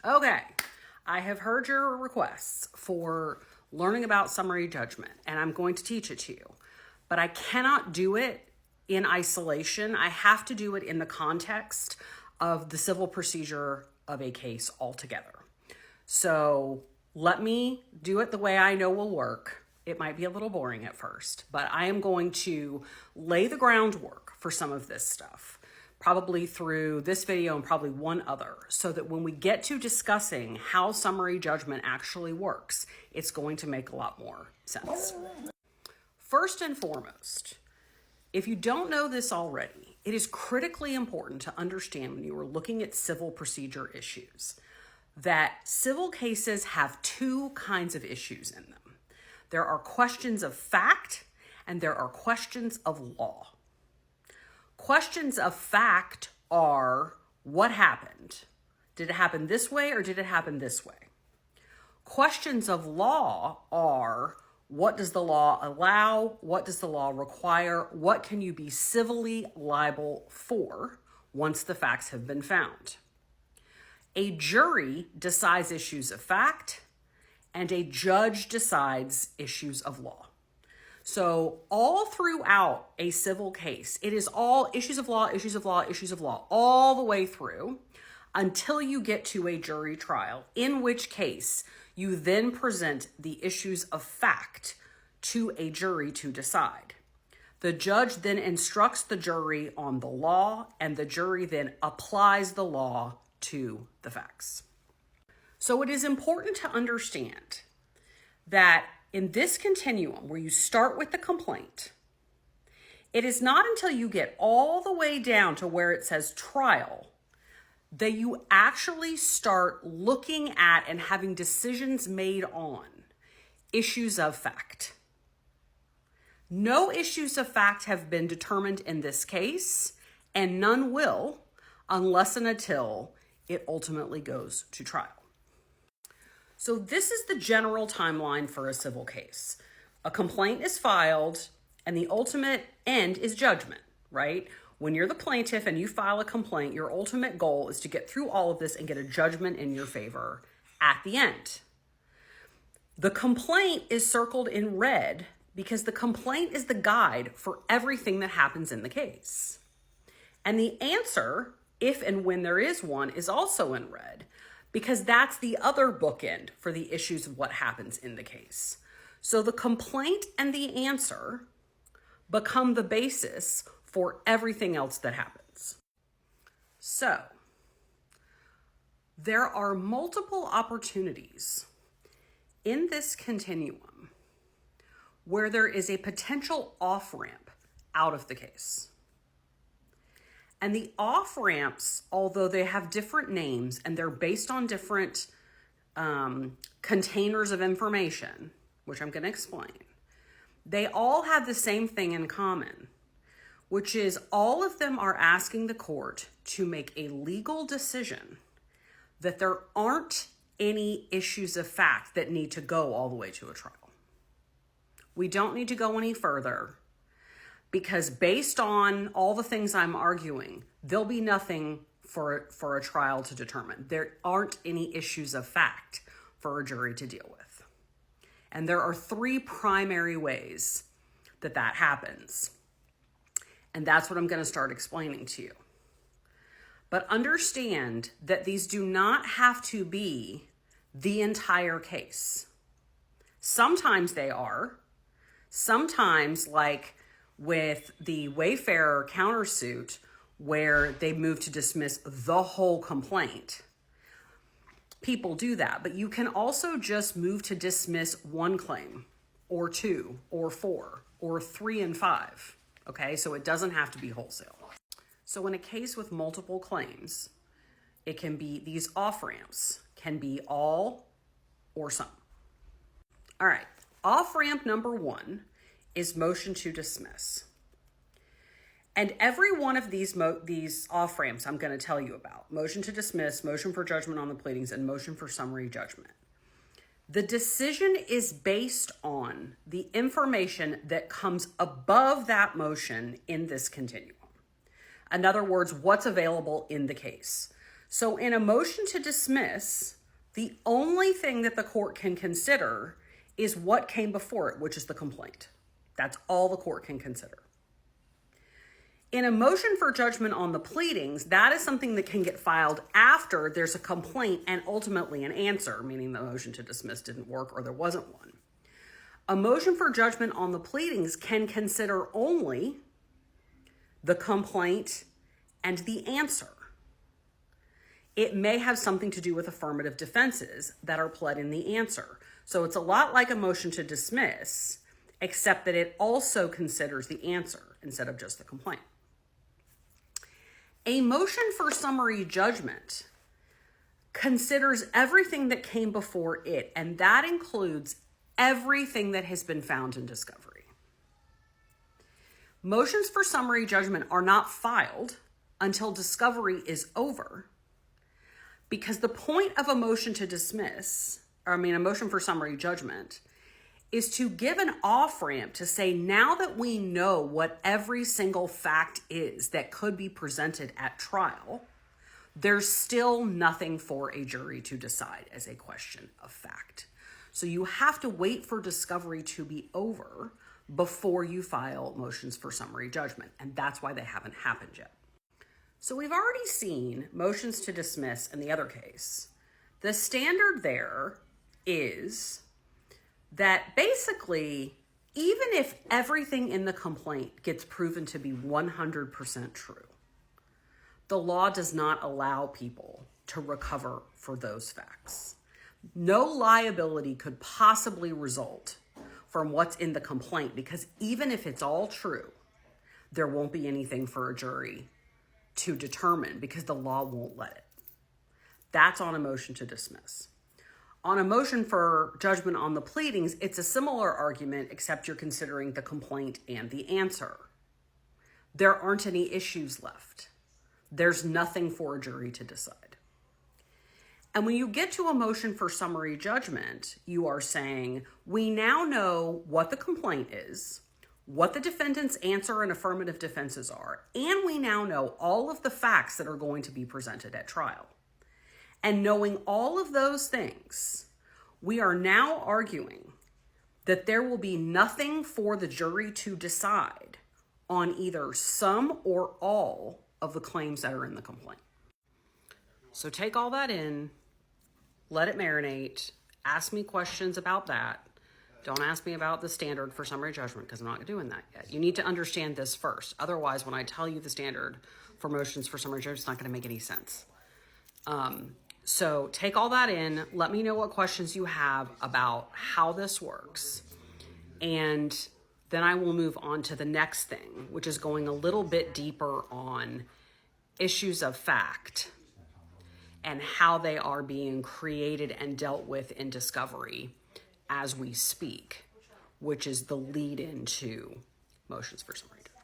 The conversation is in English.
Okay, I have heard your requests for learning about summary judgment, and I'm going to teach it to you. But I cannot do it in isolation. I have to do it in the context of the civil procedure of a case altogether. So let me do it the way I know will work. It might be a little boring at first, but I am going to lay the groundwork for some of this stuff, probably through this video and probably one other, so that when we get to discussing how summary judgment actually works, it's going to make a lot more sense. First and foremost, if you don't know this already, it is critically important to understand when you are looking at civil procedure issues that civil cases have two kinds of issues in them. There are questions of fact and there are questions of law. Questions of fact are what happened? Did it happen this way or did it happen this way? Questions of law are what does the law allow? What does the law require? What can you be civilly liable for once the facts have been found? A jury decides issues of fact and a judge decides issues of law. So all throughout a civil case, it is all issues of law, issues of law, issues of law, all the way through until you get to a jury trial, in which case you then present the issues of fact to a jury to decide. The judge then instructs the jury on the law, and the jury then applies the law to the facts. So it is important to understand that in this continuum where you start with the complaint, it is not until you get all the way down to where it says trial that you actually start looking at and having decisions made on issues of fact. No issues of fact have been determined in this case, and none will unless and until it ultimately goes to trial. So this is the general timeline for a civil case. A complaint is filed and the ultimate end is judgment, right? When you're the plaintiff and you file a complaint, your ultimate goal is to get through all of this and get a judgment in your favor at the end. The complaint is circled in red because the complaint is the guide for everything that happens in the case. And the answer, if and when there is one, is also in red because that's the other bookend for the issues of what happens in the case. So the complaint and the answer become the basis for everything else that happens. So there are multiple opportunities in this continuum where there is a potential off-ramp out of the case. And the off-ramps, although they have different names and they're based on different containers of information, which I'm going to explain, they all have the same thing in common, which is all of them are asking the court to make a legal decision that there aren't any issues of fact that need to go all the way to a trial. We don't need to go any further because based on all the things I'm arguing, there'll be nothing for a trial to determine. There aren't any issues of fact for a jury to deal with. And there are three primary ways that that happens. And that's what I'm going to start explaining to you. But understand that these do not have to be the entire case. Sometimes they are. Sometimes, like with the Wayfarer countersuit, where they move to dismiss the whole complaint, people do that. But you can also just move to dismiss one claim, or two, or four, or 3 and 5. Okay, so it doesn't have to be wholesale. So in a case with multiple claims, it can be these off-ramps, can be all or some. All right, off-ramp number 1 is motion to dismiss. And every one of these off-ramps I'm going to tell you about: motion to dismiss, motion for judgment on the pleadings, and motion for summary judgment. The decision is based on the information that comes above that motion in this continuum. In other words, what's available in the case. So in a motion to dismiss, The only thing that the court can consider is what came before it, which is the complaint. That's all the court can consider. In a motion for judgment on the pleadings, that is something that can get filed after there's a complaint and ultimately an answer, meaning the motion to dismiss didn't work or there wasn't one. A motion for judgment on the pleadings can consider only the complaint and the answer. It may have something to do with affirmative defenses that are pled in the answer. So it's a lot like a motion to dismiss, except that it also considers the answer instead of just the complaint. A motion for summary judgment considers everything that came before it, and that includes everything that has been found in discovery. Motions for summary judgment are not filed until discovery is over, because the point of a motion to dismiss, a motion for summary judgment, is to give an off-ramp to say, now that we know what every single fact is that could be presented at trial, there's still nothing for a jury to decide as a question of fact. So you have to wait for discovery to be over before you file motions for summary judgment, and that's why they haven't happened yet. So we've already seen motions to dismiss in the other case. The standard there is that basically, even if everything in the complaint gets proven to be 100% true, the law does not allow people to recover for those facts. No liability could possibly result from what's in the complaint, because even if it's all true, there won't be anything for a jury to determine because the law won't let it. That's on a motion to dismiss. On a motion for judgment on the pleadings, it's a similar argument, except you're considering the complaint and the answer. There aren't any issues left. There's nothing for a jury to decide. And when you get to a motion for summary judgment, you are saying, we now know what the complaint is, what the defendant's answer and affirmative defenses are, and we now know all of the facts that are going to be presented at trial. And knowing all of those things, we are now arguing that there will be nothing for the jury to decide on either some or all of the claims that are in the complaint. So take all that in, let it marinate, ask me questions about that. Don't ask me about the standard for summary judgment, because I'm not doing that yet. You need to understand this first. Otherwise, when I tell you the standard for motions for summary judgment, it's not going to make any sense. So take all that in. Let me know what questions you have about how this works. And then I will move on to the next thing, which is going a little bit deeper on issues of fact and how they are being created and dealt with in discovery as we speak, which is the lead into motions for summary judgment.